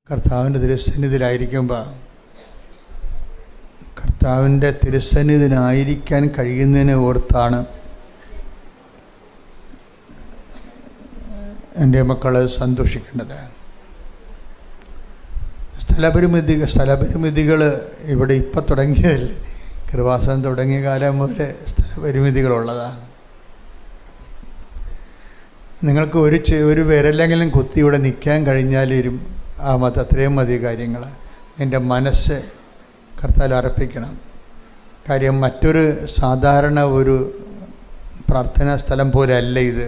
കർത്താവിൻ്റെ തിരുസന്നിധിയിലായിരിക്കുമ്പോൾ കർത്താവിൻ്റെ തിരുസന്നിധിയിലായിരിക്കാൻ കഴിയുന്നതിനെ ഓർത്താണ് എൻ്റെ മക്കൾ സന്തോഷിക്കേണ്ടത്. സ്ഥലപരിമിതികൾ ഇവിടെ ഇപ്പം തുടങ്ങിയതല്ല, കൃപാസനം തുടങ്ങിയ കാലം മുതൽ സ്ഥലപരിമിതികളുള്ളതാണ്. നിങ്ങൾക്ക് ഒരു വിരലെങ്കിലും കുത്തി ഇവിടെ നിൽക്കാൻ കഴിഞ്ഞാലും അത്രയും മതി കാര്യങ്ങൾ. എൻ്റെ മനസ്സ് കർത്താവിൽ അർപ്പിക്കണം. കാര്യം മറ്റൊരു സാധാരണ ഒരു പ്രാർത്ഥനാ സ്ഥലം പോലെ അല്ല ഇത്.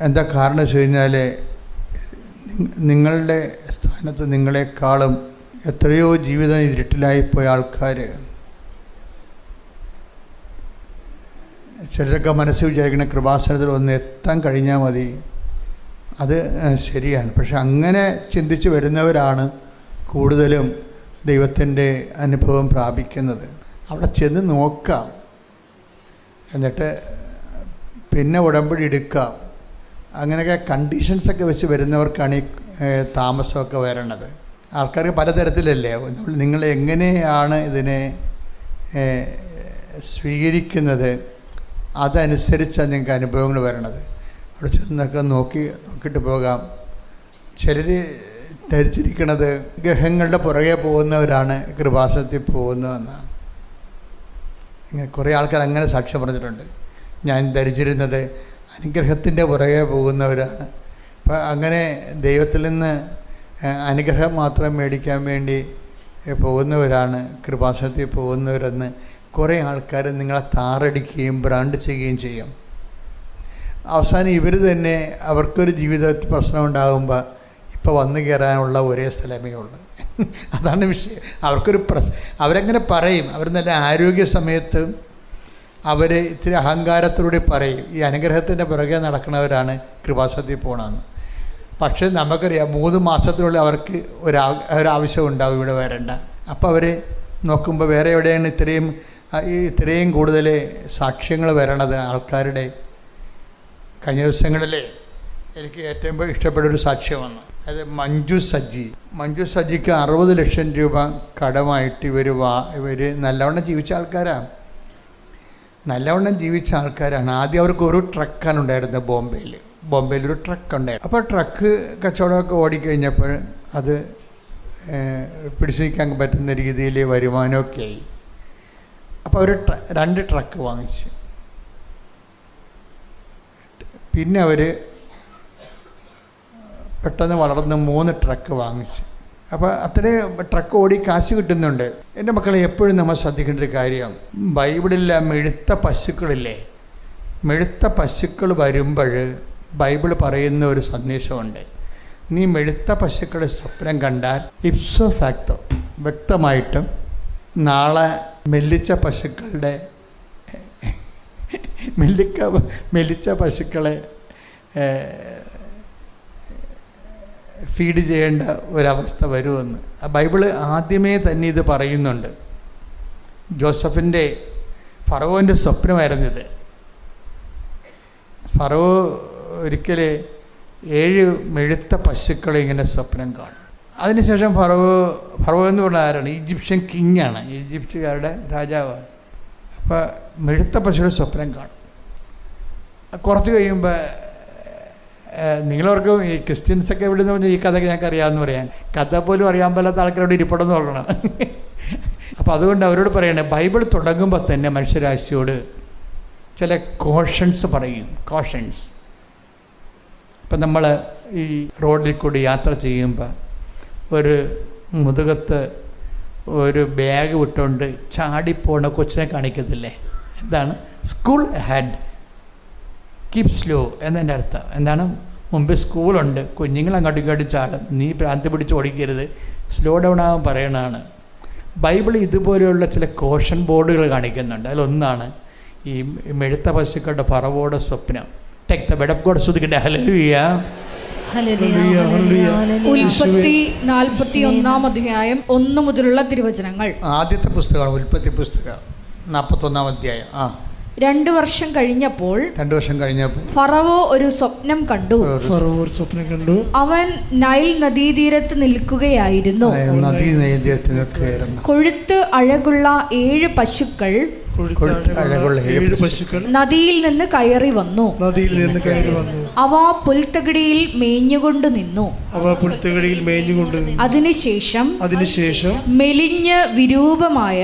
എന്താ കാരണം വെച്ച് കഴിഞ്ഞാൽ നിങ്ങളുടെ സ്ഥാനത്ത് നിങ്ങളെക്കാളും എത്രയോ ജീവിതം ഇരുട്ടിലായിപ്പോയ ആൾക്കാർ, ചിലരൊക്കെ മനസ്സ് വിചാരിക്കുന്ന കൃപാസനത്തിൽ ഒന്ന് എത്താൻ കഴിഞ്ഞാൽ മതി. അത് ശരിയാണ്. പക്ഷെ അങ്ങനെ ചിന്തിച്ച് വരുന്നവരാണ് കൂടുതലും ദൈവത്തിൻ്റെ അനുഭവം പ്രാപിക്കുന്നത്. അവിടെ ചെന്ന് നോക്കാം, എന്നിട്ട് പിന്നെ ഉടമ്പടി എടുക്കാം. അങ്ങനെയൊക്കെ കണ്ടീഷൻസൊക്കെ വെച്ച് വരുന്നവർക്കാണ് ഈ താമസമൊക്കെ വരണത്. ആൾക്കാർക്ക് പലതരത്തിലല്ലേ. നിങ്ങൾ എങ്ങനെയാണ് ഇതിനെ സ്വീകരിക്കുന്നത്, അതനുസരിച്ചാണ് നിങ്ങൾക്ക് അനുഭവങ്ങൾ വരണത്. അവിടെ ചെന്നൊക്കെ നോക്കിയിട്ട് പോകാം. ചിലർ ധരിച്ചിരിക്കുന്നത് ഗ്രഹങ്ങളുടെ പുറകെ പോകുന്നവരാണ് കൃപാസനത്തിൽ പോകുന്നതെന്നാണ്. ഇങ്ങനെ കുറേ ആൾക്കാർ അങ്ങനെ സാക്ഷ്യം പറഞ്ഞിട്ടുണ്ട്. ഞാൻ ധരിച്ചിരുന്നത് അനുഗ്രഹത്തിൻ്റെ പുറകെ പോകുന്നവരാണ്. അപ്പം അങ്ങനെ ദൈവത്തിൽ നിന്ന് അനുഗ്രഹം മാത്രം മേടിക്കാൻ വേണ്ടി പോകുന്നവരാണ് കൃപാസനത്തിൽ പോകുന്നവരെന്ന് കുറേ ആൾക്കാർ നിങ്ങളെ താറടിക്കുകയും ബ്രാൻഡ് ചെയ്യുകയും ചെയ്യും. അവസാനം ഇവർ തന്നെ അവർക്കൊരു ജീവിതത്തിൽ പ്രശ്നം ഉണ്ടാകുമ്പോൾ ഇപ്പോൾ വന്നു കയറാനുള്ള ഒരേ സ്ഥലമേ ഉള്ളൂ. അതാണ് വിഷയം. അവരെങ്ങനെ പറയും, അവർ നല്ല ആരോഗ്യ സമയത്ത് അവർ ഇത്തിരി അഹങ്കാരത്തിലൂടെ പറയും ഈ അനുഗ്രഹത്തിൻ്റെ പുറകെ നടക്കുന്നവരാണ് കൃപാസനത്തിൽ പോകണമെന്ന്. പക്ഷേ നമുക്കറിയാം 3 മാസത്തിനുള്ളിൽ അവർക്ക് ഒരാവശ്യം ഉണ്ടാകും ഇവിടെ വരേണ്ട. അപ്പോൾ അവർ നോക്കുമ്പോൾ വേറെ എവിടെയാണ് ഇത്രയും കൂടുതൽ സാക്ഷ്യങ്ങൾ വരണത് ആൾക്കാരുടെ. കഴിഞ്ഞ ദിവസങ്ങളിലെ എനിക്ക് ഏറ്റവും ഇഷ്ടപ്പെട്ടൊരു സാക്ഷ്യം വന്നു. അത് മഞ്ജു സജ്ജിക്ക് 60 ലക്ഷം രൂപ കടമായിട്ട് ഇവർ നല്ലവണ്ണം ജീവിച്ച ആൾക്കാരാണ്. ആദ്യം അവർക്ക് ഒരു ട്രക്കാണ് ഉണ്ടായിരുന്നത്. ബോംബെയിൽ ഒരു ട്രക്ക് ഉണ്ടായിരുന്നു. അപ്പോൾ ട്രക്ക് കച്ചവടമൊക്കെ ഓടിക്കഴിഞ്ഞപ്പോൾ അത് പിടിച്ചു നിൽക്കാൻ പറ്റുന്ന രീതിയിൽ വരുമാനമൊക്കെ ആയി. അപ്പോൾ അവർ 2 ട്രക്ക് വാങ്ങിച്ച്, പിന്നെ അവർ പെട്ടെന്ന് വളർന്ന് 3 ട്രക്ക് വാങ്ങിച്ചു. അപ്പോൾ അത്രയും ട്രക്ക് ഓടി കാശ് കിട്ടുന്നുണ്ട്. എൻ്റെ മക്കളെ എപ്പോഴും നമ്മൾ ശ്രദ്ധിക്കേണ്ട ഒരു കാര്യം, ബൈബിളിലെ മെഴുത്ത പശുക്കൾ വരുമ്പോൾ ബൈബിൾ പറയുന്ന ഒരു സന്ദേശമുണ്ട്. നീ മെഴുത്ത പശുക്കളെ സ്വപ്നം കണ്ടാൽ ഇപ്സോ ഫാക്ടോ വ്യക്തമായിട്ടും നാളെ മെല്ലിച്ച പശുക്കളെ ഫീഡ് ചെയ്യേണ്ട ഒരവസ്ഥ വരുമെന്ന് ബൈബിള് ആദ്യമേ തന്നെ ഇത് പറയുന്നുണ്ട്. ഫറവോൻ്റെ സ്വപ്നമായിരുന്നിത്. ഫറവോ ഒരിക്കൽ 7 മെഴുത്ത പശുക്കളെ ഇങ്ങനെ സ്വപ്നം കാണും. അതിനുശേഷം ഫറവോ എന്ന് പറഞ്ഞാൽ ആരാണ്? ഈജിപ്ഷ്യൻ കിങ്ങാണ്, ഈജിപ്തുകാരുടെ രാജാവാണ്. അപ്പോൾ മെഴുത്ത പശുക്കളുടെ സ്വപ്നം കാണും. കുറച്ച് കഴിയുമ്പോൾ നിങ്ങളവർക്ക് ഈ ക്രിസ്ത്യൻസൊക്കെ എവിടെ നിന്ന് പറഞ്ഞാൽ ഈ കഥയൊക്കെ ഞങ്ങൾക്ക് അറിയാമെന്ന് പറയാൻ, കഥ പോലും അറിയാൻ പാടാത്ത ആൾക്കാരോട് ഇരിപ്പടെന്ന് പറയണം. അപ്പോൾ അതുകൊണ്ട് അവരോട് പറയണേ, ബൈബിൾ തുടങ്ങുമ്പോൾ തന്നെ മനുഷ്യരാശിയോട് ചില കോഷൻസ് പറയും. ഇപ്പം നമ്മൾ ഈ റോഡിൽ കൂടി യാത്ര ചെയ്യുമ്പോൾ ഒരു മുതുകത്ത് ഒരു ബാഗ് വിട്ടുകൊണ്ട് ചാടിപ്പോണ കൊച്ചിനെ കാണിക്കത്തില്ലേ? എന്താണ്? സ്കൂൾ ഹെഡ് കീപ് സ്ലോ എന്നതിൻ്റെ അർത്ഥം എന്താണ്? മുമ്പ് സ്കൂളുണ്ട്, കുഞ്ഞുങ്ങൾ അങ്ങോട്ട് ചാടും, നീ ഭ്രാന്തി പിടിച്ച് ഓടിക്കരുത്, സ്ലോ ഡൗൺ ആവാൻ പറയണതാണ്. ബൈബിൾ ഇതുപോലെയുള്ള ചില കോഷൻ ബോർഡുകൾ കാണിക്കുന്നുണ്ട്. അതിലൊന്നാണ് ഈ മെഴുത്ത പശുക്കളുടെ ഫറവോയുടെ സ്വപ്നം. Take the word of God. സ്തുതിക്കട്ടെ. ഹല്ലേലൂയ. ഉൽപ്പത്തി 41 അധ്യായം 1 മുതലുള്ള തിരുവചനങ്ങൾ. ആദ്യത്തെ പുസ്തകമാണ് ഉൽപ്പത്തി പുസ്തകം, 41 അധ്യായം. 2 വർഷം കഴിഞ്ഞപ്പോൾ ഫറവോ ഒരു സ്വപ്നം കണ്ടു. അവൻ നൈൽ നദീതീരത്ത് നിൽക്കുകയായിരുന്നു. കൊഴുത്ത് അഴകുള്ള 7 പശുക്കൾ നദിയിൽ നിന്ന് കയറി വന്നു. അവ പുൽത്തകിടിയിൽ മേഞ്ഞുകൊണ്ട് നിന്നു. അതിനുശേഷം മെലിഞ്ഞ് വിരൂപമായ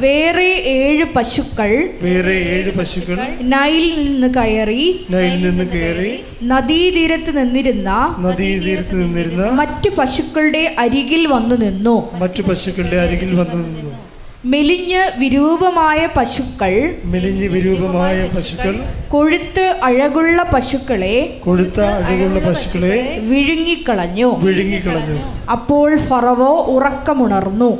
വേറെ 7 പശുക്കൾ നൈലിൽ നിന്ന് കയറി നദീതീരത്ത് നിന്നിരുന്ന മറ്റു പശുക്കളുടെ അരികിൽ വന്നു നിന്നു. മെലിഞ്ഞ് വിരൂപമായ പശുക്കൾ കൊഴുത്ത് അഴകുള്ള പശുക്കളെ വിഴുങ്ങിക്കളഞ്ഞു. അപ്പോൾ ഫറവോ ഉറക്കമുണർന്നു.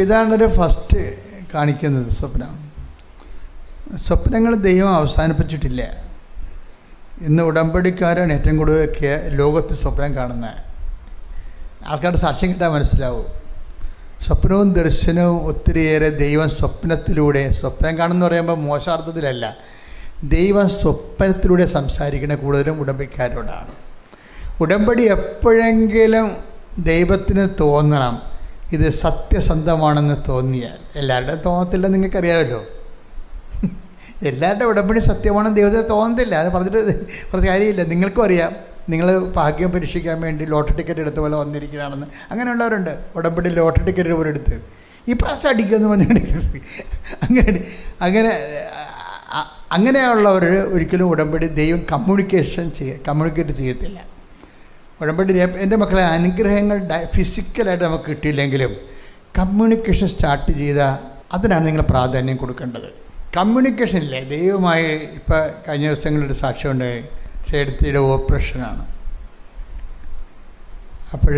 ഇതാണൊരു ഫസ്റ്റ് കാണിക്കുന്നത് സ്വപ്നങ്ങൾ ദൈവം അവസാനിപ്പിച്ചിട്ടില്ല. ഇന്ന് ഉടമ്പടിക്കാരാണ് ഏറ്റവും കൂടുതൽ ലോകത്ത് സ്വപ്നം കാണുന്നത്. ആൾക്കാരുടെ സാക്ഷ്യം കിട്ടാൻ മനസ്സിലാവും. സ്വപ്നവും ദർശനവും ഒത്തിരിയേറെ ദൈവം സ്വപ്നത്തിലൂടെ, സ്വപ്നം കാണുമെന്ന് പറയുമ്പോൾ മോശാർത്ഥത്തിലല്ല, ദൈവം സ്വപ്നത്തിലൂടെ സംസാരിക്കുന്ന കൂടുതലും ഉടമ്പടിക്കാരോടാണ്. ഉടമ്പടി എപ്പോഴെങ്കിലും ദൈവത്തിന് തോന്നണം ഇത് സത്യസന്ധമാണെന്ന് തോന്നിയാൽ. എല്ലാവരുടെയും തോന്നത്തില്ല, നിങ്ങൾക്കറിയാമല്ലോ. എല്ലാവരുടെ ഉടമ്പടി സത്യമാണെന്ന് ദൈവത്തിന് തോന്നത്തില്ല. അത് പറഞ്ഞിട്ട് കാര്യമില്ല. നിങ്ങൾക്കും അറിയാം, നിങ്ങൾ ഭാഗ്യം പരീക്ഷിക്കാൻ വേണ്ടി ലോട്ടറി ടിക്കറ്റ് എടുത്ത പോലെ വന്നിരിക്കുകയാണെന്ന്. അങ്ങനെയുള്ളവരുണ്ട്. ഉടമ്പടി ലോട്ടറി ടിക്കറ്റ് പോലെ എടുത്ത് ഈ പ്രാവശ്യം അടിക്കുമെന്ന് പറഞ്ഞിട്ട് അങ്ങനെയുള്ളവർ ഒരിക്കലും ഉടമ്പടി ദൈവം കമ്മ്യൂണിക്കേറ്റ് ചെയ്യത്തില്ല. ഉടമ്പടി എൻ്റെ മക്കളെ അനുഗ്രഹങ്ങൾ ഫിസിക്കലായിട്ട് നമുക്ക് കിട്ടിയില്ലെങ്കിലും കമ്മ്യൂണിക്കേഷൻ സ്റ്റാർട്ട് ചെയ്താൽ അതിനാണ് നിങ്ങൾ പ്രാധാന്യം കൊടുക്കേണ്ടത്. കമ്മ്യൂണിക്കേഷൻ ഇല്ലേ ദൈവമായി. ഇപ്പോൾ കഴിഞ്ഞ ദിവസങ്ങളൊരു സാക്ഷ്യമുണ്ടായി, ചേട്ടത്തിയുടെ ഓപ്പറേഷനാണ്. അപ്പോൾ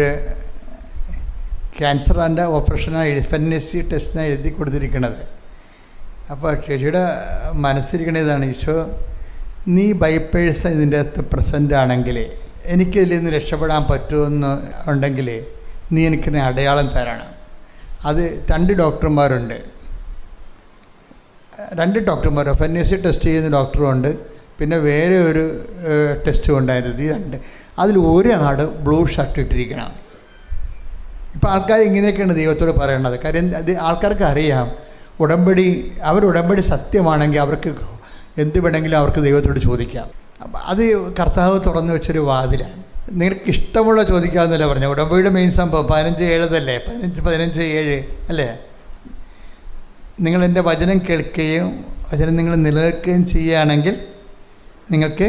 ക്യാൻസറിൻ്റെ ഓപ്പറേഷനാണ് FNAC ടെസ്റ്റിനാണ് എഴുതി കൊടുത്തിരിക്കുന്നത്. അപ്പോൾ ചേച്ചിയുടെ മനസ്സിരിക്കണ ഇതാണ്, ഈശോ നീ ബൈപ്പേഴ്സ് ഇതിൻ്റെ അകത്ത് പ്രസൻ്റ് ആണെങ്കിൽ എനിക്കിതിൽ നിന്ന് രക്ഷപ്പെടാൻ പറ്റുമെന്ന് ഉണ്ടെങ്കിൽ നീ എനിക്കിനെ അടയാളം തരണം. അത് 2 ഡോക്ടർമാരുണ്ട്. 2 ഡോക്ടർമാർ FNAC ടെസ്റ്റ് ചെയ്യുന്ന ഡോക്ടറുമുണ്ട്, പിന്നെ വേറെ ഒരു ടെസ്റ്റും ഉണ്ടായിരുന്നു. ഈ 2 അതിൽ ഒരാട് ബ്ലൂ ഷർട്ട് ഇട്ടിരിക്കണം. ഇപ്പോൾ ആൾക്കാർ ഇങ്ങനെയൊക്കെയാണ് ദൈവത്തോട് പറയണത്. കാര്യം അത് ആൾക്കാർക്ക് അറിയാം ഉടമ്പടി സത്യമാണെങ്കിൽ അവർക്ക് എന്ത് വേണമെങ്കിലും അവർക്ക് ദൈവത്തോട് ചോദിക്കാം. അപ്പം അത് കർത്താവ് തുറന്നു വെച്ചൊരു വാതിലാണ്. നിങ്ങൾക്ക് ഇഷ്ടമുള്ള ചോദിക്കാമെന്നല്ല പറഞ്ഞത്. ഉടമ്പടിയുടെ മെയിൻ സംഭവം 15:7 15:7 അല്ലേ? നിങ്ങൾ എൻ്റെ വചനം കേൾക്കുകയും വചനം നിങ്ങൾ നിലനിൽക്കുകയും ചെയ്യുകയാണെങ്കിൽ നിങ്ങൾക്ക്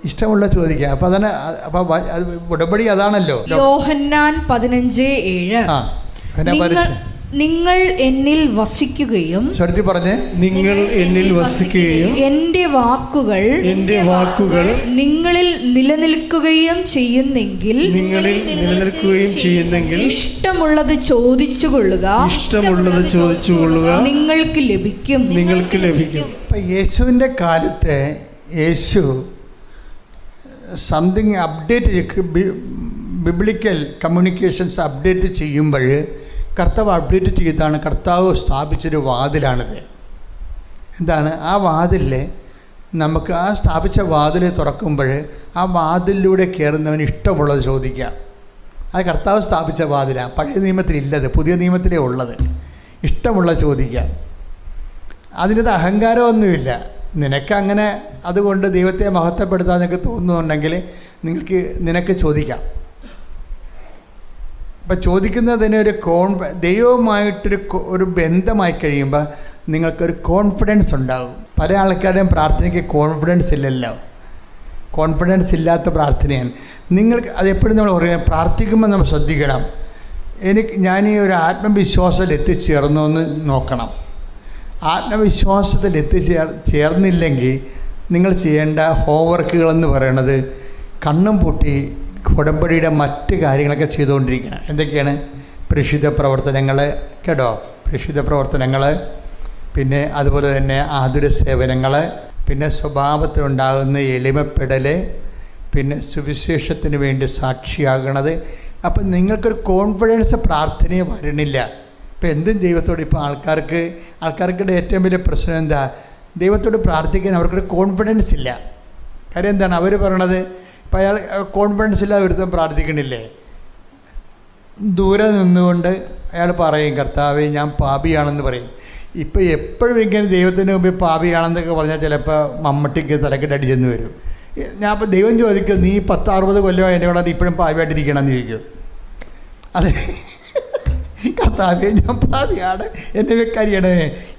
ഇഷ്ടമുള്ള ചോദിക്കാം. അപ്പം അതാണ്. അപ്പം ഉടമ്പടി അതാണല്ലോ. യോഹന്നാൻ 15:7 നിങ്ങൾ എന്നിൽ വസിക്കുകയും നിങ്ങൾ എന്നിൽ വസിക്കുകയും എൻ്റെ വാക്കുകൾ നിങ്ങളിൽ നിലനിൽക്കുകയും ചെയ്യുന്നെങ്കിൽ ഇഷ്ടമുള്ളത് ചോദിച്ചു കൊള്ളുക നിങ്ങൾക്ക് ലഭിക്കും. ഇപ്പം യേശുവിൻ്റെ കാലത്ത് യേശു something update biblical communications update ചെയ്യുമ്പോൾ കർത്താവ് അപ്ഡേറ്റ് ചെയ്താണ്. കർത്താവ് സ്ഥാപിച്ചൊരു വാതിലാണിത്. എന്താണ് ആ വാതിലിൽ നമുക്ക് ആ സ്ഥാപിച്ച വാതിൽ തുറക്കുമ്പോൾ ആ വാതിലിലൂടെ കയറുന്നവന് ഇഷ്ടമുള്ളത് ചോദിക്കാം. അത് കർത്താവ് സ്ഥാപിച്ച വാതിലാണ്. പഴയ നിയമത്തിലില്ലത്, പുതിയ നിയമത്തിലേ ഉള്ളത്. ഇഷ്ടമുള്ള ചോദിക്കാം. അതിനകത്ത് അഹങ്കാരമൊന്നുമില്ല. നിനക്കങ്ങനെ അതുകൊണ്ട് ദൈവത്തെ മഹത്വപ്പെടുത്താൻ നിനക്ക് തോന്നുന്നുണ്ടെങ്കിൽ നിനക്ക് ചോദിക്കാം. അപ്പം ചോദിക്കുന്നതിന് ദൈവവുമായിട്ടൊരു ബന്ധമായി കഴിയുമ്പോൾ നിങ്ങൾക്കൊരു കോൺഫിഡൻസ് ഉണ്ടാകും. പല ആൾക്കാരുടെയും പ്രാർത്ഥനയ്ക്ക് കോൺഫിഡൻസ് ഇല്ലല്ലോ. കോൺഫിഡൻസ് ഇല്ലാത്ത പ്രാർത്ഥനയാണ്. നിങ്ങൾക്ക് അതെപ്പോഴും നമ്മൾ പറയാം, പ്രാർത്ഥിക്കുമ്പോൾ നമ്മൾ ശ്രദ്ധിക്കണം. ഞാൻ ഈ ഒരു ആത്മവിശ്വാസത്തിൽ എത്തിച്ചേർന്നു എന്ന് നോക്കണം. ആത്മവിശ്വാസത്തിൽ ചേർന്നില്ലെങ്കിൽ നിങ്ങൾ ചെയ്യേണ്ട ഹോംവർക്കുകളെന്ന് പറയണത് കണ്ണും പൂട്ടി ഉടമ്പടിയുടെ മറ്റ് കാര്യങ്ങളൊക്കെ ചെയ്തുകൊണ്ടിരിക്കണം. എന്തൊക്കെയാണ്? പ്രേക്ഷിത പ്രവർത്തനങ്ങൾ, പ്രേക്ഷിത പ്രവർത്തനങ്ങൾ, പിന്നെ അതുപോലെ തന്നെ ആതുര സേവനങ്ങൾ, പിന്നെ സ്വഭാവത്തിലുണ്ടാകുന്ന എളിമപ്പെടൽ, പിന്നെ സുവിശേഷത്തിന് വേണ്ടി സാക്ഷിയാകണത്. അപ്പം നിങ്ങൾക്കൊരു കോൺഫിഡൻസ് പ്രാർത്ഥനയെ വരണില്ല. ഇപ്പം എന്തും ദൈവത്തോട് ഇപ്പോൾ ആൾക്കാർക്കിടെ ഏറ്റവും വലിയ പ്രശ്നം എന്താ? ദൈവത്തോട് പ്രാർത്ഥിക്കാൻ അവർക്കൊരു കോൺഫിഡൻസ് ഇല്ല. കാര്യം എന്താണ്? അവർ പറയണത് ഇപ്പം അയാൾ കോൺഫിഡൻസ് ഇല്ലാതെ ഒരുത്തം പ്രാർത്ഥിക്കണില്ലേ? ദൂരെ നിന്നുകൊണ്ട് അയാൾ പറയും, കർത്താവേ ഞാൻ പാപിയാണെന്ന് പറയും. ഇപ്പം എപ്പോഴും ഇങ്ങനെ ദൈവത്തിന് മുമ്പിൽ പാപിയാണെന്നൊക്കെ പറഞ്ഞാൽ ചിലപ്പോൾ മമ്മട്ടിക്ക് തലക്കെട്ട് അടിച്ചെന്ന് വരും. ഞാൻ ഇപ്പോൾ ദൈവം ചോദിക്കും, നീ 10-60 കൊല്ലമായി എൻ്റെ കൂടെ ഇപ്പോഴും പാപിയായിട്ടിരിക്കണമെന്ന് ചോദിക്കും. അതെ, കർത്താവേ ഞാൻ പാപിയാണ്, എന്നെ വെക്കാരിയാണ്.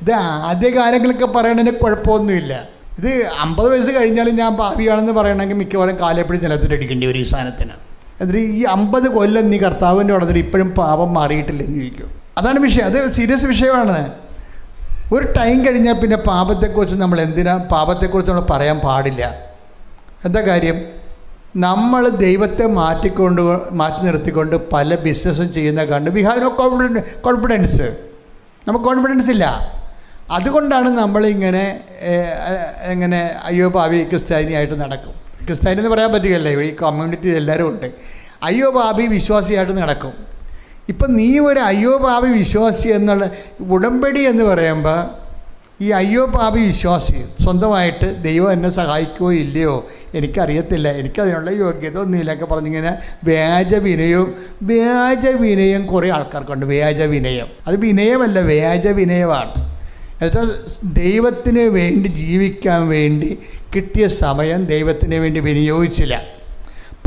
ഇത് ആദ്യകാലങ്ങളൊക്കെ പറയണതിന് കുഴപ്പമൊന്നുമില്ല. ഇത് 50 വയസ്സ് കഴിഞ്ഞാലും ഞാൻ പാപിയാണെന്ന് പറയണമെങ്കിൽ മിക്കവാറും കാലെപ്പോഴും നിലത്തിലടിക്കേണ്ടി വരും ഈ സാധനത്തിന്. എന്നിട്ട് ഈ 50 കൊല്ലം നീ കർത്താവിൻ്റെ ഉടനെ ഇപ്പോഴും പാപം മാറിയിട്ടില്ലെന്ന് ചോദിക്കും. അതാണ് വിഷയം. അത് സീരിയസ് വിഷയമാണ്. ഒരു ടൈം കഴിഞ്ഞാൽ പിന്നെ പാപത്തെക്കുറിച്ച് പാപത്തെക്കുറിച്ച് നമ്മൾ പറയാൻ പാടില്ല. എന്താ കാര്യം? നമ്മൾ ദൈവത്തെ മാറ്റി നിർത്തിക്കൊണ്ട് പല ബിസിനസ്സും ചെയ്യുന്ന കണ്ട് വി ഹാവ് നോ കോൺഫിഡൻസ്. നമുക്ക് കോൺഫിഡൻസ് ഇല്ല. അതുകൊണ്ടാണ് നമ്മളിങ്ങനെ അയ്യോ പാവി ക്രിസ്ത്യാനിയായിട്ട് നടക്കും. ക്രിസ്ത്യാനി എന്ന് പറയാൻ പറ്റുകയല്ലേ, ഈ കമ്മ്യൂണിറ്റിയിൽ എല്ലാവരും ഉണ്ട്. അയ്യോ പാവി വിശ്വാസിയായിട്ട് നടക്കും. ഇപ്പം നീ ഒരു അയ്യോ പാവി വിശ്വാസി എന്നുള്ള ഉടമ്പടി എന്ന് പറയുമ്പോൾ ഈ അയ്യോ പാവി വിശ്വാസി സ്വന്തമായിട്ട് ദൈവം എന്നെ സഹായിക്കുകയോ ഇല്ലയോ എനിക്കറിയത്തില്ല, എനിക്കതിനുള്ള യോഗ്യത ഒന്നുമില്ലൊക്കെ പറഞ്ഞിങ്ങനെ വ്യാജ വിനയം കുറേ ആൾക്കാർക്കുണ്ട്. വ്യാജ വിനയം, അത് വിനയമല്ല, വ്യാജ വിനയമാണ്. എന്നുവെച്ചാൽ ദൈവത്തിന് വേണ്ടി ജീവിക്കാൻ വേണ്ടി കിട്ടിയ സമയം ദൈവത്തിന് വേണ്ടി വിനിയോഗിച്ചില്ല.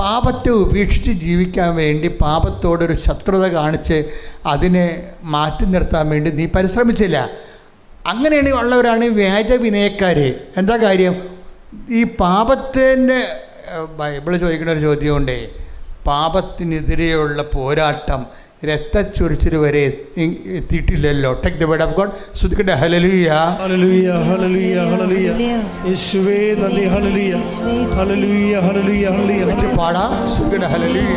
പാപത്തെ ഉപേക്ഷിച്ച് ജീവിക്കാൻ വേണ്ടി പാപത്തോടൊരു ശത്രുത കാണിച്ച് അതിനെ മാറ്റി നിർത്താൻ വേണ്ടി നീ പരിശ്രമിച്ചില്ല. അങ്ങനെയാണ് ഉള്ളവരാണ് വ്യാജ വിനയക്കാർ. എന്താ കാര്യം? ഈ പാപത്തിൻ്റെ ബൈബിൾ ചോദിക്കുന്ന ഒരു ചോദ്യമുണ്ട്. പാപത്തിനെതിരെയുള്ള പോരാട്ടം രക്തച്ചൊരിച്ചിൽ വരെ എത്തിയിട്ടില്ലല്ലോ. Take the word of God. ശ്രദ്ധിക്കട്ടെ. ഹല്ലേലൂയ ഹല്ലേലൂയ ഹല്ലേലൂയ ഹല്ലേലൂയ യേശുവേ നന്ദി. ഹല്ലേലൂയ ഹല്ലേലൂയ ഹല്ലേലൂയ ഹല്ലേലൂയ പാടാം. ശ്രദ്ധിക്കട്ടെ. ഹല്ലേലൂയ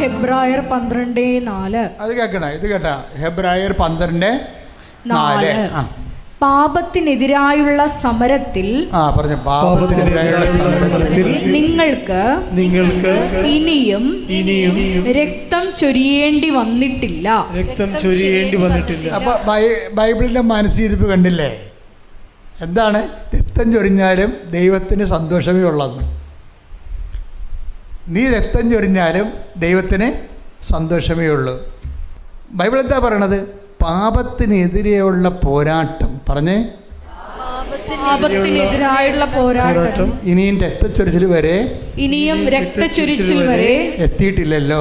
ഹെബ്രായർ 12:4. അത് കേൾക്കണം. ഇത് കേട്ടാ. ഹെബ്രായർ 12:4. പാപത്തിനെതിരായുള്ള സമരത്തിൽ നിങ്ങൾക്ക് ഇനിയും രക്തം ചൊരിയേണ്ടി വന്നിട്ടില്ല. അപ്പൊ ബൈബിളിന്റെ മനസ്സിരിപ്പ് കണ്ടില്ലേ? എന്താണ്? രക്തം ചൊരിഞ്ഞാലും ദൈവത്തിന് സന്തോഷമേ ഉള്ളത്. നീ രക്തം ചൊരിഞ്ഞാലും ദൈവത്തിന് സന്തോഷമേ ഉള്ളൂ. ബൈബിൾ എന്താ പറയണത്? പാപത്തിനെതിരെയുള്ള പോരാട്ടം. പറഞ്ഞേ, പാപത്തിനെതിരായുള്ള പോരാട്ടം ഇനിയും രക്തച്ചൊരിച്ചിൽ വരെ എത്തിയിട്ടില്ലല്ലോ.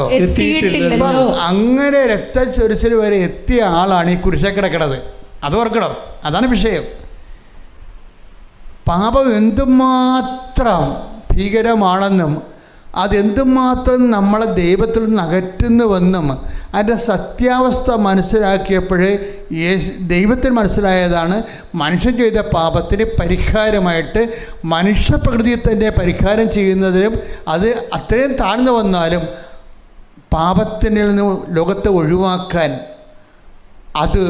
അങ്ങനെ രക്തച്ചൊരിച്ചിൽ വരെ എത്തിയ ആളാണ് ഈ കുരിശിൽ കിടക്കണത്. അത് ഓർക്കണം. അതാണ് വിഷയം. പാപം എന്തുമാത്രം ഭീകരമാണെന്നും അതെന്തുമാത്രം നമ്മളെ ദൈവത്തിൽ നിന്ന് അകറ്റുന്നുവെന്നും അതിൻ്റെ സത്യാവസ്ഥ മനസ്സിലാക്കിയപ്പോൾ ദൈവത്തിന് മനസ്സിലായതാണ് മനുഷ്യൻ ചെയ്ത പാപത്തിന് പരിഹാരമായിട്ട് മനുഷ്യപ്രകൃതിയെ തന്നെ പരിഹാരം ചെയ്യുന്നതിനും അത് അത്രയും താഴ്ന്നു വന്നാലും പാപത്തിൽ നിന്ന് ലോകത്തെ ഒഴിവാക്കാൻ അത്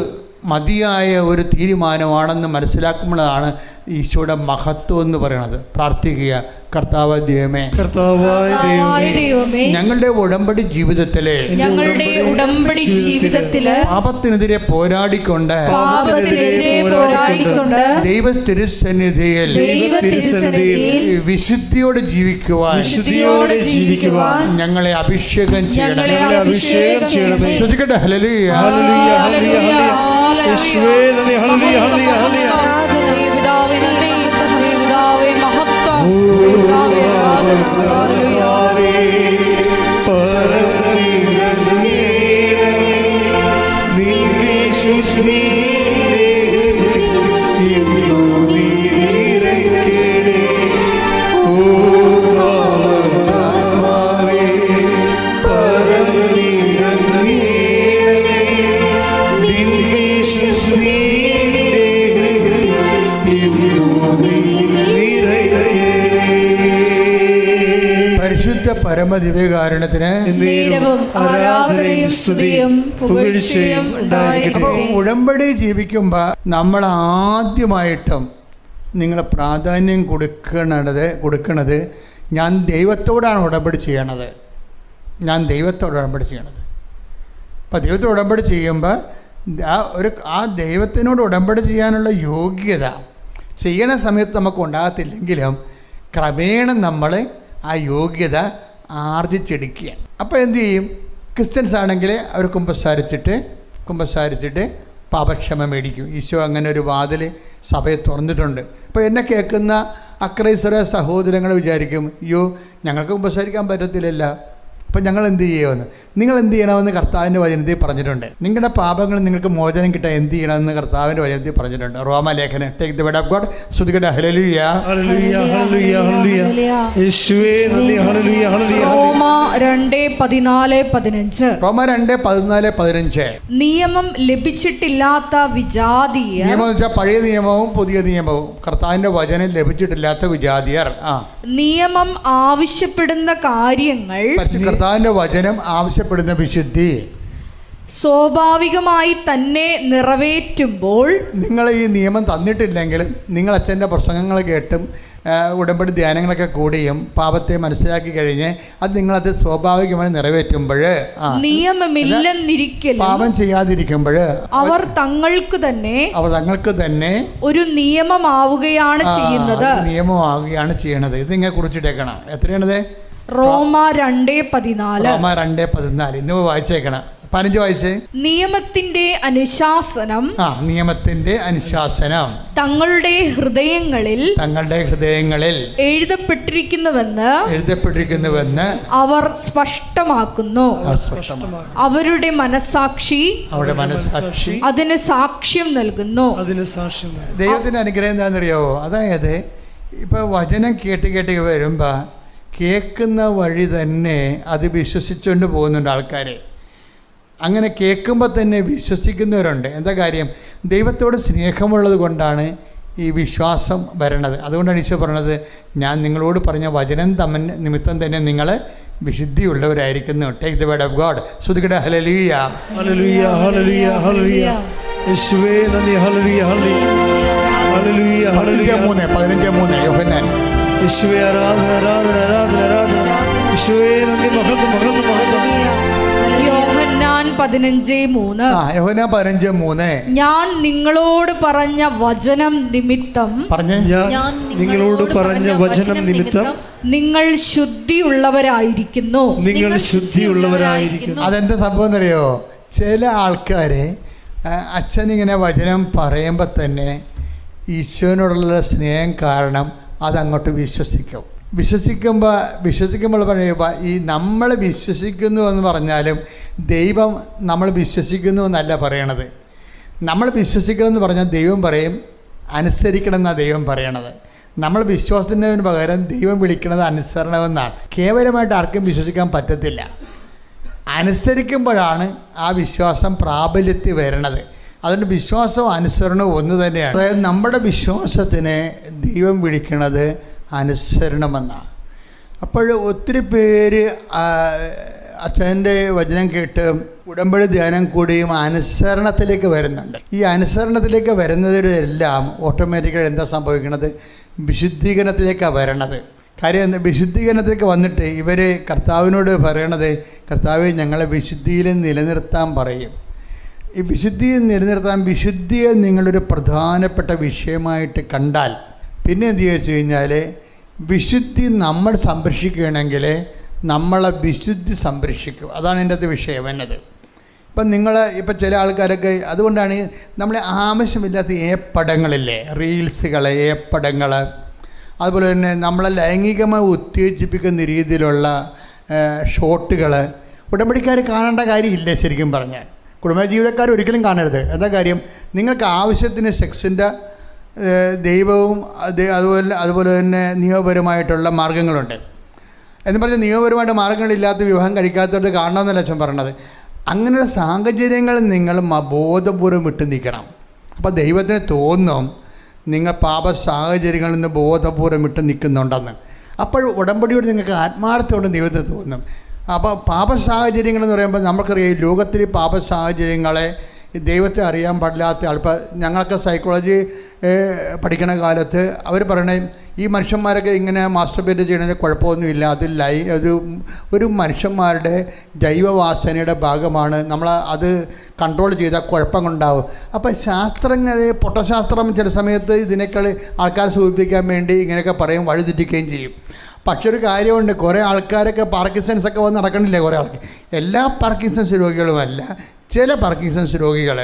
മതിയായ ഒരു തീരുമാനമാണെന്ന് മനസ്സിലാക്കുമ്പോഴാണ് ഈശോയുടെ മഹത്വം എന്ന് പറയുന്നത്. പ്രാർത്ഥിക്കുക. കർത്താവായ ദൈവമേ, ഞങ്ങളുടെ ഉടമ്പടി ജീവിതത്തിലെ പാപത്തിനെതിരെ പോരാടിക്കൊണ്ട് ദൈവത്തിരുസന്നിധിയിൽ വിശുദ്ധിയോടെ ജീവിക്കുവാൻ ഞങ്ങളെ അഭിഷേകം ചെയ്യണം. ശ്രദ്ധിക്കട്ടെ. ഹല്ലേലൂയ പരിശുദ്ധ പരമദിവ്യകാരുണ്യത്തിന് നേരവും ആരാധനയും സ്തുതിയും പുകഴ്ചയും ഉണ്ടായിരിക്കട്ടെ. അപ്പോൾ ഉടമ്പടി ജീവിക്കുമ്പോൾ നമ്മൾ ആദ്യമായിട്ടും നിങ്ങൾ പ്രാധാന്യം കൊടുക്കണത് ഞാൻ ദൈവത്തോടാണ് ഉടമ്പടി ചെയ്യണത്. ഞാൻ ദൈവത്തോട് ഉടമ്പടി ചെയ്യണത്. അപ്പോൾ ദൈവത്തോട് ഉടമ്പടി ചെയ്യുമ്പോൾ ആ ദൈവത്തിനോട് ഉടമ്പടി ചെയ്യാനുള്ള യോഗ്യത ചെയ്യണ സമയത്ത് നമുക്ക് ഉണ്ടാകത്തില്ലെങ്കിലും ക്രമേണ നമ്മൾ ആ യോഗ്യത ആർജിച്ചെടുക്കുകയാണ്. അപ്പോൾ എന്തു ചെയ്യും? ക്രിസ്ത്യൻസ് ആണെങ്കിൽ അവർ കുമ്പസാരിച്ചിട്ട് പാപക്ഷമ മേടിക്കും. ഈശോ അങ്ങനെ ഒരു വാതിൽ സഭയെ തുറന്നിട്ടുണ്ട്. അപ്പോൾ എന്നെ കേൾക്കുന്ന അക്രൈസ്തവ സഹോദരങ്ങൾ വിചാരിക്കും, അയ്യോ ഞങ്ങൾക്ക് കുമ്പസാരിക്കാൻ പറ്റത്തില്ലല്ലോ, അപ്പം ഞങ്ങൾ എന്ത് ചെയ്യുമെന്ന്. നിങ്ങൾ എന്ത് ചെയ്യണമെന്ന് കർത്താവിൻ്റെ വചനത്തിൽ പറഞ്ഞിട്ടുണ്ട്. നിങ്ങളുടെ പാപങ്ങൾ നിങ്ങൾക്ക് മോചനം കിട്ടാൻ എന്ത് ചെയ്യണമെന്ന് കർത്താവിൻ്റെ വചനത്തിൽ പറഞ്ഞിട്ടുണ്ട്. റോമാലേഖനം take the word of God. സ്തുതിക്കട്ടെ. ഹല്ലേലൂയ ഹല്ലേലൂയ ഹല്ലേലൂയ ഹല്ലേലൂയ. യേശുവേ നന്ദി. ഹല്ലേലൂയ ഹല്ലേലൂയ. റോമ 2:14-15. റോമ 2:14-15. നിയമം ലഭിച്ചിട്ടില്ലാത്ത വിജാതീയർ. നിയമം എന്ന് വെച്ചാൽ പഴയ നിയമവും പുതിയ നിയമവും. കർത്താവിൻ്റെ വചനം ലഭിച്ചിട്ടില്ലാത്ത വിജാതിയർ. നിയമം ആവശ്യപ്പെടുന്ന കാര്യങ്ങൾ, കർത്താവിൻ്റെ വചനം ആവശ്യപ്പെടുന്ന വിശുദ്ധി സ്വാഭാവികമായി തന്നെ നിറവേറ്റുമ്പോൾ, നിങ്ങൾ ഈ നിയമം തന്നിട്ടില്ലെങ്കിലും നിങ്ങൾ അച്ഛൻ്റെ പ്രസംഗങ്ങൾ കേട്ടും ഉടമ്പടി ധ്യാനങ്ങളൊക്കെ കൂടിയും പാപത്തെ മനസ്സിലാക്കി കഴിഞ്ഞ് അത് നിങ്ങളത് സ്വാഭാവികമായി നിറവേറ്റുമ്പോൾ, നിയമമില്ലെന്നിരിക്കലും പാപം ചെയ്യാതിരിക്കുമ്പോൾ അവർ തങ്ങൾക്ക് തന്നെ ഒരു നിയമമാവുകയാണ് ചെയ്യുന്നത്. നിയമമാവുകയാണ് ചെയ്യണത്. ഇത് ഇങ്ങനെ കുറിച്ചിട്ടേക്കണം. എത്രയാണത്? റോമ 2:14. റോമ 2:14. ഇന്ന് വായിച്ചേക്കണം. 15 വായിച്ചേ. നിയമത്തിന്റെ അനുശാസനം തങ്ങളുടെ ഹൃദയങ്ങളിൽ എഴുതപ്പെട്ടിരിക്കുന്നുവെന്ന് അവർ സ്പഷ്ടമാക്കുന്നു. അവരുടെ മനസാക്ഷി അതിന് സാക്ഷ്യം നൽകുന്നു. ദൈവത്തിന്റെ അനുഗ്രഹം എന്താണെന്നറിയാവോ? അതായത് ഇപ്പൊ വചനം കേട്ട് വരുമ്പോ കേൾക്കുന്ന വഴി തന്നെ അത് വിശ്വസിച്ചുകൊണ്ട് പോകുന്നുണ്ട് ആൾക്കാർ. അങ്ങനെ കേൾക്കുമ്പോൾ തന്നെ വിശ്വസിക്കുന്നവരുണ്ട്. എന്താ കാര്യം? ദൈവത്തോട് സ്നേഹമുള്ളത് കൊണ്ടാണ് ഈ വിശ്വാസം വരണത്. അതുകൊണ്ടാണ് ഈശോ പറഞ്ഞത്, ഞാൻ നിങ്ങളോട് പറഞ്ഞ വചനം നിമിത്തം തന്നെ നിങ്ങൾ വിശുദ്ധിയുള്ളവരായിരിക്കുന്നു. Take the word of God. സ്തുതിക്കട്ടെ. ഹല്ലേലൂയ ഹല്ലേലൂയ ഹല്ലേലൂയ ഹല്ലേലൂയ. യേശുവേ നന്ദി. ഹല്ലേലൂയ ഹല്ലേലൂയ ഹല്ലേലൂയ ഹല്ലേലൂയ. 15:3 യോഹന്നാൻ. യേശുവേ ആരാധന ആരാധന ആരാധന ആരാധന. യേശുവേ നന്ദി. മഹത്വം മഹത്വം മഹത്വം. യോഹന്നാൻ 15:3. യോഹന്നാൻ 15:3. ഞാൻ നിങ്ങളോട് പറഞ്ഞ വചനം നിമിത്തം നിങ്ങൾ ശുദ്ധിയുള്ളവരായിരിക്കുന്നു. അതെന്താ സംഭവം എന്നറിയോ? ചില ആൾക്കാര് അച്ഛനിങ്ങനെ വചനം പറയുമ്പോൾ തന്നെ ഈശോനോടുള്ള സ്നേഹം കാരണം അതങ്ങോട്ട് വിശ്വസിക്കുമ്പോൾ പറയുമ്പോൾ ഈ നമ്മൾ വിശ്വസിക്കുന്നു എന്ന് പറഞ്ഞാലും ദൈവം നമ്മൾ വിശ്വസിക്കുന്നു എന്നല്ല പറയണത്. നമ്മൾ വിശ്വസിക്കണമെന്ന് പറഞ്ഞാൽ ദൈവം പറയും അനുസരിക്കണം എന്നാണ് ദൈവം പറയണത്. നമ്മൾ വിശ്വാസത്തിന് പകരം ദൈവം വിളിക്കുന്നത് അനുസരണമെന്നാണ്. കേവലമായിട്ട് ആർക്കും വിശ്വസിക്കാൻ പറ്റത്തില്ല. അനുസരിക്കുമ്പോഴാണ് ആ വിശ്വാസം പ്രാബല്യത്തിൽ വരണത്. അതുകൊണ്ട് വിശ്വാസവും അനുസരണവും ഒന്ന് തന്നെയാണ്. അതായത് നമ്മുടെ വിശ്വാസത്തിനെ ദൈവം വിളിക്കുന്നത് അനുസരണമെന്നാണ്. അപ്പോൾ ഒത്തിരി പേര് അച്ഛൻ്റെ വചനം കേട്ട് ഉടമ്പടി ധ്യാനം കൂടിയും അനുസരണത്തിലേക്ക് വരുന്നുണ്ട്. ഈ അനുസരണത്തിലേക്ക് വരുന്നവരെല്ലാം ഓട്ടോമാറ്റിക്കായി എന്താ സംഭവിക്കുന്നത്? വിശുദ്ധീകരണത്തിലേക്കാണ് വരണത്. കാര്യം വിശുദ്ധീകരണത്തിലേക്ക് വന്നിട്ട് ഇവർ കർത്താവിനോട് പറയണത്, കർത്താവെ ഞങ്ങളെ വിശുദ്ധിയിൽ നിലനിർത്താൻ പറയും. ഈ വിശുദ്ധിയെ നിലനിർത്താൻ വിശുദ്ധിയെ നിങ്ങളൊരു പ്രധാനപ്പെട്ട വിഷയമായിട്ട് കണ്ടാൽ പിന്നെ എന്ത് ചോദിച്ചു കഴിഞ്ഞാൽ, വിശുദ്ധി നമ്മൾ സംരക്ഷിക്കുകയാണെങ്കിൽ നമ്മളെ വിശുദ്ധി സംരക്ഷിക്കും. അതാണ് എൻ്റെ അത് വിഷയം എന്നത്. ഇപ്പം ചില ആൾക്കാരൊക്കെ അതുകൊണ്ടാണ് നമ്മളെ ആവശ്യമില്ലാത്ത ഏപ്പടങ്ങളില്ലേ, റീൽസുകൾ, ഏപ്പടങ്ങൾ, അതുപോലെ തന്നെ നമ്മളെ ലൈംഗികമായി ഉത്തേജിപ്പിക്കുന്ന രീതിയിലുള്ള ഷോട്ടുകൾ ഉടമ്പടിക്കാർ കാണേണ്ട കാര്യമില്ല. ശരിക്കും പറഞ്ഞാൽ കുടുംബജീവിതക്കാർ ഒരിക്കലും കാണരുത്. എന്താ കാര്യം? നിങ്ങൾക്ക് ആവശ്യത്തിന് സെക്സിൻ്റെ ദൈവവും അതുപോലെ തന്നെ നിയമപരമായിട്ടുള്ള മാർഗങ്ങളുണ്ട്. എന്ന് പറഞ്ഞാൽ നിയമപരമായിട്ട് മാർഗങ്ങളില്ലാത്ത വിവാഹം കഴിക്കാത്തവർക്ക് കാണണമെന്നല്ല അച്ഛൻ പറഞ്ഞത്. അങ്ങനെയുള്ള സാഹചര്യങ്ങൾ നിങ്ങൾ ബോധപൂർവ്വം വിട്ടു നിൽക്കണം. അപ്പോൾ ദൈവത്തിന് തോന്നും നിങ്ങൾ പാപ സാഹചര്യങ്ങളിൽ നിന്ന് ബോധപൂർവ്വം വിട്ടു നിൽക്കുന്നുണ്ടെന്ന്. അപ്പോൾ ഉടമ്പടിയോട് നിങ്ങൾക്ക് ആത്മാർത്ഥമുണ്ട് ദൈവത്തിന് തോന്നും. അപ്പോൾ പാപസാഹചര്യങ്ങളെന്ന് പറയുമ്പോൾ നമുക്കറിയാം, ഈ ലോകത്തിൽ പാപസാഹചര്യങ്ങളെ ദൈവത്തെ അറിയാൻ പാടില്ലാത്ത ആൾ. ഇപ്പോൾ ഞങ്ങൾക്ക് സൈക്കോളജി പഠിക്കണ കാലത്ത് അവർ പറയണേ, ഈ മനുഷ്യന്മാരൊക്കെ ഇങ്ങനെ മാസ്റ്റർബേറ്റ് ചെയ്യുന്നതിന് കുഴപ്പമൊന്നുമില്ല, അത് ഒരു മനുഷ്യന്മാരുടെ ജൈവവാസനയുടെ ഭാഗമാണ്, നമ്മൾ അത് കൺട്രോൾ ചെയ്താൽ കുഴപ്പങ്ങളുണ്ടാവും. അപ്പോൾ ശാസ്ത്രങ്ങൾ, പൊട്ടശാസ്ത്രം ചില സമയത്ത് ഇതിനേക്കാൾ ആൾക്കാരെ സൂചിപ്പിക്കാൻ വേണ്ടി ഇങ്ങനെയൊക്കെ പറയും, വഴിതെറ്റിക്കുകയും ചെയ്യും. പക്ഷെ ഒരു കാര്യമുണ്ട്, കുറേ ആൾക്കാരൊക്കെ പാർക്കിൻസൺസൊക്കെ വന്ന് നടക്കണില്ലേ, കുറേ ആൾക്ക്. എല്ലാ പാർക്കിൻസൺസ് രോഗികളുമല്ല, ചില പാർക്കിൻസൺസ് രോഗികൾ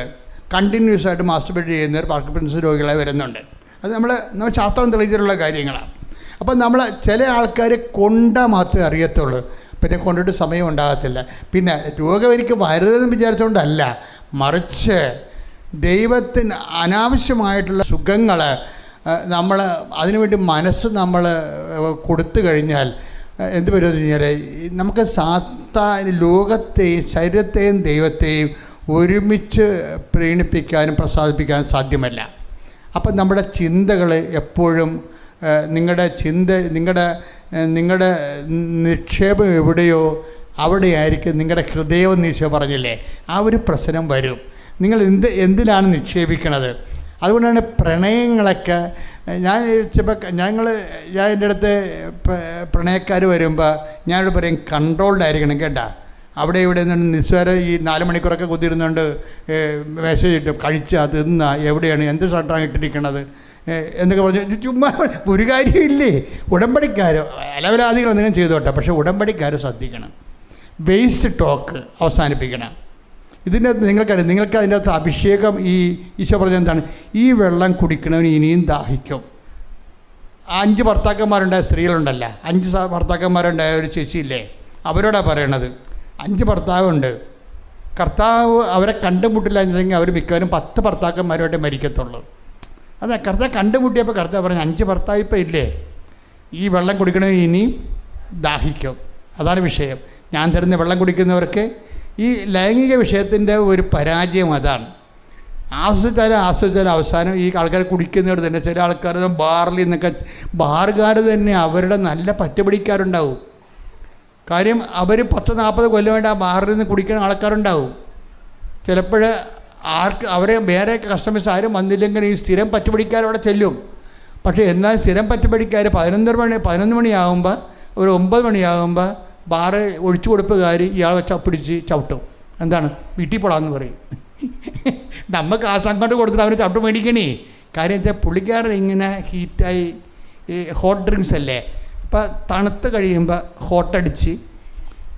കണ്ടിന്യൂസ് ആയിട്ട് മാസ്റ്റർബേറ്റ് ചെയ്യുന്ന പാർക്കിൻസൺസ് രോഗികളെ വരുന്നുണ്ട്. അത് നമ്മൾ ശാസ്ത്രം തെളിയിച്ചിട്ടുള്ള കാര്യങ്ങളാണ്. അപ്പം നമ്മൾ ചില ആൾക്കാർ കൊണ്ടാൽ മാത്രമേ അറിയത്തുള്ളൂ, പിന്നെ കൊണ്ടിട്ട് സമയം ഉണ്ടാകത്തില്ല. പിന്നെ രോഗം എനിക്ക് വരുന്നതെന്ന് വിചാരിച്ചുകൊണ്ടല്ല, മറിച്ച് ദൈവത്തിന് അനാവശ്യമായിട്ടുള്ള സുഖങ്ങൾ നമ്മൾ അതിനുവേണ്ടി മനസ്സ് നമ്മൾ കൊടുത്തു കഴിഞ്ഞാൽ എന്ത് വരുമെന്ന് കഴിഞ്ഞാൽ, നമുക്ക് ലോകത്തെയും ശരീരത്തെയും ദൈവത്തെയും ഒരുമിച്ച് പ്രീണിപ്പിക്കാനും പ്രസാദിപ്പിക്കാനും സാധ്യമല്ല. അപ്പം നമ്മുടെ ചിന്തകൾ എപ്പോഴും നിങ്ങളുടെ നിക്ഷേപം എവിടെയോ അവിടെയായിരിക്കും നിങ്ങളുടെ ഹൃദയം നീശോ പറഞ്ഞില്ലേ, ആ ഒരു പ്രശ്നം വരും. നിങ്ങൾ എന്തിലാണ് നിക്ഷേപിക്കണത്? അതുകൊണ്ടാണ് പ്രണയങ്ങളൊക്കെ ഞാൻ എൻ്റെ അടുത്ത് പ്രണയക്കാർ വരുമ്പോൾ ഞാനിവിടെ പറയും, കൺട്രോൾഡ് ആയിരിക്കണം കേട്ടോ. അവിടെ ഇവിടെ നിന്ന് നിസ്സാരം ഈ 4 മണിക്കൂറൊക്കെ കുത്തിയിരുന്നുകൊണ്ട് മെസ്സേജ് ഇട്ട് കഴിച്ചാൽ തിന്നാ എവിടെയാണ് എന്ത് ഷർട്ടാണ് ഇട്ടിരിക്കണത് എന്നൊക്കെ പറഞ്ഞു. ചുമ്മാ ഒരു കാര്യമില്ലേ. ഉടമ്പടിക്കാർ അലവലാദികൾ എന്തെങ്കിലും ചെയ്തോട്ടെ, പക്ഷേ ഉടമ്പടിക്കാർ ശ്രദ്ധിക്കണം. വേസ്റ്റ് ടോക്ക് അവസാനിപ്പിക്കണം. ഇതിൻ്റെ അകത്ത് നിങ്ങൾക്കറിയാം, നിങ്ങൾക്ക് അതിൻ്റെ അകത്ത് അഭിഷേകം, ഈ ഈശോ പറഞ്ഞ എന്താണ്, ഈ വെള്ളം കുടിക്കണവന് ഇനിയും ദാഹിക്കും. 5 ഭർത്താക്കന്മാരുണ്ടായ സ്ത്രീകളുണ്ടല്ല, 5 ഭർത്താക്കന്മാരുണ്ടായ ഒരു ചേച്ചിയില്ലേ, അവരോടാണ് പറയണത്. 5 ഭർത്താവുണ്ട്. കർത്താവ് അവരെ കണ്ടുമുട്ടില്ല എന്നുണ്ടെങ്കിൽ അവർ മിക്കവാറും 10 ഭർത്താക്കന്മാരുമായിട്ട് മരിക്കത്തുള്ളൂ. അതെ, കർത്താവ് കണ്ടുമുട്ടിയപ്പോൾ കർത്താവ് പറഞ്ഞു, 5 ഭർത്താവ് ഇപ്പം ഇല്ലേ, ഈ വെള്ളം കുടിക്കണവന് ഇനിയും ദാഹിക്കും. അതാണ് വിഷയം. ഞാൻ തരുന്ന വെള്ളം കുടിക്കുന്നവർക്ക് ഈ ലൈംഗിക വിഷയത്തിൻ്റെ ഒരു പരാജയം അതാണ്. ആസ്വദിച്ചാലും അവസാനം ഈ ആൾക്കാർ കുടിക്കുന്നവർ തന്നെ, ചില ആൾക്കാർ ബാറിൽ നിന്നൊക്കെ, ബാറുകാർ തന്നെ അവരുടെ നല്ല പറ്റുപിടിക്കാറുണ്ടാവും. കാര്യം അവർ 10-40 കൊല്ലമായിട്ട് ആ ബാറിൽ നിന്ന് കുടിക്കുന്ന ആൾക്കാരുണ്ടാവും. ചിലപ്പോൾ അവരെ വേറെ കസ്റ്റമേഴ്സ് ആരും വന്നില്ലെങ്കിൽ ഈ സ്ഥിരം പറ്റുപിടിക്കാരവിടെ ചെല്ലും. പക്ഷേ എന്നാൽ സ്ഥിരം പറ്റുപിടിക്കാർ 11 മണിയാകുമ്പോൾ, ഒരു 9 മണിയാകുമ്പോൾ ബാറ് ഒഴിച്ചു കൊടുപ്പുകാരി ഇയാൾ പിടിച്ച് ചവിട്ടും. എന്താണ്, വീട്ടിൽ പോടാന്ന് പറയും. നമുക്ക് ആ സംഘം കൊടുത്തിട്ട് അവന് ചവിട്ട് മേടിക്കണേ. കാര്യം വെച്ചാൽ പുള്ളിക്കാരൻ ഇങ്ങനെ ഹീറ്റായി, ഈ ഹോട്ട് ഡ്രിങ്ക്സ് അല്ലേ, അപ്പോൾ തണുത്ത് കഴിയുമ്പോൾ ഹോട്ടടിച്ച്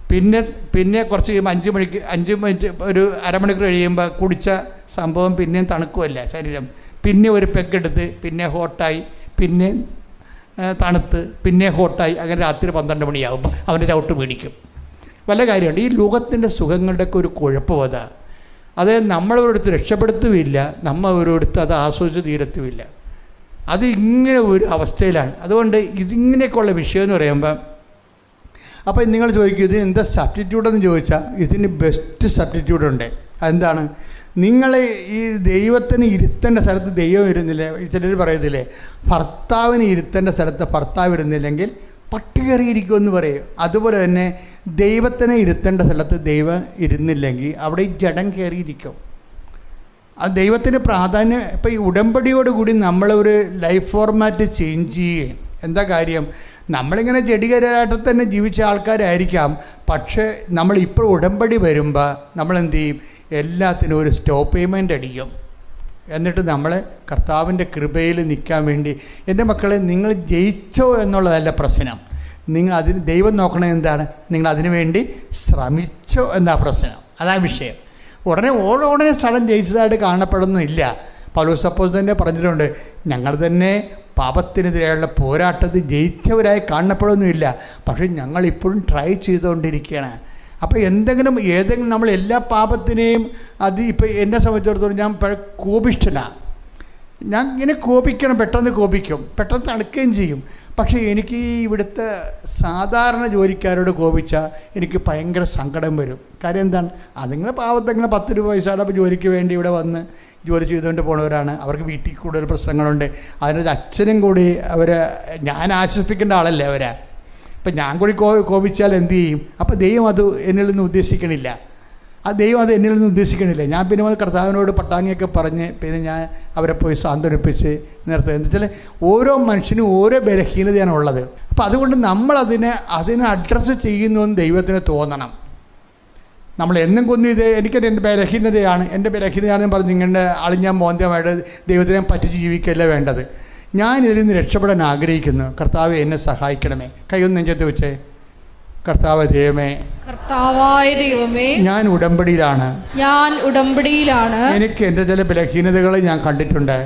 പിന്നെ കുറച്ച് കഴിയുമ്പോൾ 5 മിനിറ്റ് ഒരു അരമണിക്കൂർ കഴിയുമ്പോൾ കുടിച്ച സംഭവം പിന്നെയും തണുക്കുമല്ലേ ശരീരം. പിന്നെ ഒരു പെക്കെടുത്ത് പിന്നെ ഹോട്ടായി, പിന്നെ തണുത്ത്, പിന്നെ ഹോട്ടായി, അങ്ങനെ രാത്രി 12 മണിയാകുമ്പോൾ അവൻ്റെ ചവിട്ട് മേടിക്കും. വല്ല കാര്യമുണ്ട്. ഈ ലോകത്തിൻ്റെ സുഖങ്ങളുടെയൊക്കെ ഒരു കുഴപ്പം അതാ. അത് നമ്മളൊരിടത്ത് രക്ഷപ്പെടുത്തുമില്ല, നമ്മളൊരിടത്ത് അത് ആസ്വദിച്ച് തീരത്തുമില്ല. അത് ഇങ്ങനെ ഒരു അവസ്ഥയിലാണ്. അതുകൊണ്ട് ഇതിങ്ങനെയൊക്കെയുള്ള വിഷയം എന്ന് പറയുമ്പോൾ, അപ്പോൾ നിങ്ങൾ ചോദിക്കും ഇത് എന്താ സബ്സ്റ്റിറ്റ്യൂട്ടെന്ന് ചോദിച്ചാൽ, ഇതിന് ബെസ്റ്റ് സബ്സ്റ്റിറ്റ്യൂട്ടുണ്ട്. അതെന്താണ്? നിങ്ങൾ ഈ ദൈവത്തിന് ഇരുത്തേണ്ട സ്ഥലത്ത് ദൈവം ഇരുന്നില്ലേ. ചിലർ പറയത്തില്ലേ, ഭർത്താവിന് ഇരുത്തേണ്ട സ്ഥലത്ത് ഭർത്താവ് ഇരുന്നില്ലെങ്കിൽ പട്ടി കയറിയിരിക്കുമെന്ന് പറയും. അതുപോലെ തന്നെ ദൈവത്തിനെ ഇരുത്തേണ്ട സ്ഥലത്ത് ദൈവം ഇരുന്നില്ലെങ്കിൽ അവിടെ ഈ ജഡം കയറിയിരിക്കും. ആ ദൈവത്തിന് പ്രാധാന്യം. ഇപ്പോൾ ഈ ഉടമ്പടിയോടുകൂടി നമ്മളൊരു ലൈഫ് ഫോർമാറ്റ് ചേഞ്ച് ചെയ്യുകയും. എന്താ കാര്യം? നമ്മളിങ്ങനെ ചെടികരായിട്ട് തന്നെ ജീവിച്ച ആൾക്കാരായിരിക്കാം, പക്ഷേ നമ്മളിപ്പോൾ ഉടമ്പടി വരുമ്പോൾ നമ്മളെന്ത് ചെയ്യും? എല്ലാത്തിനും ഒരു സ്റ്റോപ്പ് പേയ്മെൻ്റ് അടിക്കും. എന്നിട്ട് നമ്മൾ കർത്താവിൻ്റെ കൃപയിൽ നിൽക്കാൻ വേണ്ടി, എൻ്റെ മക്കളെ, നിങ്ങൾ ജയിച്ചോ എന്നുള്ളതല്ല പ്രശ്നം. ദൈവം നോക്കണത് എന്താണ്? നിങ്ങൾ അതിനു വേണ്ടി ശ്രമിച്ചോ എന്നാ പ്രശ്നം. അതാണ് വിഷയം. ഉടനെ സ്ഥലം ജയിച്ചതായിട്ട് കാണപ്പെടുന്നില്ല. പൗലോസ് അപ്പോസ്തലൻ പറഞ്ഞിട്ടുണ്ട്, ഞങ്ങൾ തന്നെ പാപത്തിനെതിരെയുള്ള പോരാട്ടത്തിൽ ജയിച്ചവരായി കാണപ്പെടുന്നില്ല, പക്ഷേ ഞങ്ങളിപ്പോഴും ട്രൈ ചെയ്തുകൊണ്ടിരിക്കുകയാണ്. അപ്പോൾ ഏതെങ്കിലും നമ്മൾ എല്ലാ പാപത്തിനെയും, അത് ഇപ്പോൾ എന്നെ സംബന്ധിച്ചിടത്തോളം ഞാൻ കോപിഷ്ഠനാണ്. ഞാൻ ഇങ്ങനെ കോപിക്കണം, പെട്ടെന്ന് കോപിക്കും, പെട്ടെന്ന് തണുക്കുകയും ചെയ്യും. പക്ഷേ എനിക്ക് ഈ ഇവിടുത്തെ സാധാരണ ജോലിക്കാരോട് കോപിച്ചാൽ എനിക്ക് ഭയങ്കര സങ്കടം വരും. കാര്യം എന്താണ്, അതിങ്ങനെ പാവത്തങ്ങനെ 10 രൂപ പൈസയുടെ അപ്പോൾ ജോലിക്ക് വേണ്ടി ഇവിടെ വന്ന് ജോലി ചെയ്തുകൊണ്ട് പോണവരാണ്. അവർക്ക് വീട്ടിൽ കൂടുതൽ പ്രശ്നങ്ങളുണ്ട്. അതിനൊരു അച്ഛനും കൂടി അവരെ ഞാൻ ആശ്വസിപ്പിക്കേണ്ട ആളല്ലേ അവരെ. ഇപ്പം ഞാൻ കൂടി കോപിച്ചാൽ എന്ത് ചെയ്യും? അപ്പോൾ ദൈവം അത് എന്നിൽ നിന്ന് ഉദ്ദേശിക്കണില്ല. ദൈവം അത് എന്നിൽ നിന്ന് ഉദ്ദേശിക്കണില്ല. ഞാൻ പിന്നെ കർത്താവിനോട് പട്ടാങ്ങിയൊക്കെ പറഞ്ഞ് പിന്നെ ഞാൻ അവരെ പോയി സാന്ത്വനിപ്പിച്ച് നിർത്തുക. എന്ന് വെച്ചാൽ ഓരോ മനുഷ്യനും ഓരോ ബലഹീനതയാണ് ഉള്ളത്. അപ്പോൾ അതുകൊണ്ട് നമ്മളതിനെ അഡ്രസ്സ് ചെയ്യുന്നു എന്ന് ദൈവത്തിന് തോന്നണം. നമ്മൾ എന്നും കൊന്നു ഇത് എനിക്കെൻ്റെ എൻ്റെ ബലഹീനതയാണെന്ന് പറഞ്ഞ് നിങ്ങളുടെ അളിഞ്ഞ മോന്തമായിട്ട് ദൈവത്തിനെ പറ്റിച്ച് ജീവിക്കല്ല വേണ്ടത്. ഞാൻ ഇതിൽ നിന്ന് രക്ഷപ്പെടാൻ ആഗ്രഹിക്കുന്നു. കർത്താവ് എന്നെ സഹായിക്കണമേ. കൈയൊന്ന് നെഞ്ചത്ത് വെച്ചേ. കർത്താവായ ദൈവമേ, ഞാൻ ഉടമ്പടിയിലാണ്. എനിക്ക് എൻ്റെ ചില ബലഹീനതകളെ ഞാൻ കണ്ടിട്ടുണ്ട്.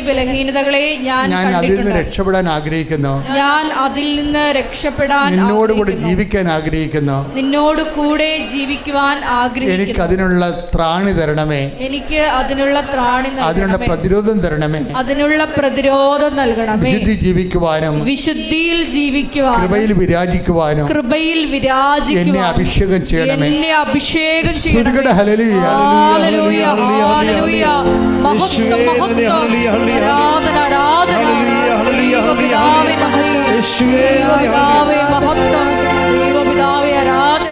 ബലഹീനതകളെ ഞാൻ അതിൽ നിന്ന് രക്ഷപ്പെടാൻ ആഗ്രഹിക്കുന്നു. നിന്നോട് കൂടെ ജീവിക്കാൻ ആഗ്രഹിക്കുന്നു. എനിക്ക് അതിനുള്ള ത്രാണി തരണമേ. അതിനുള്ള പ്രതിരോധം നൽകണമേ. വിശുദ്ധിയിൽ ജീവിക്കുവാനും കൃപയിൽ വിരാജിക്കുവാനും എന്നെ അഭിഷേകം ചെയ്യണമേ. ഹല്ലേലൂയ, ഹല്ലേലൂയ, ഹല്ലേലൂയ. യേശുവേ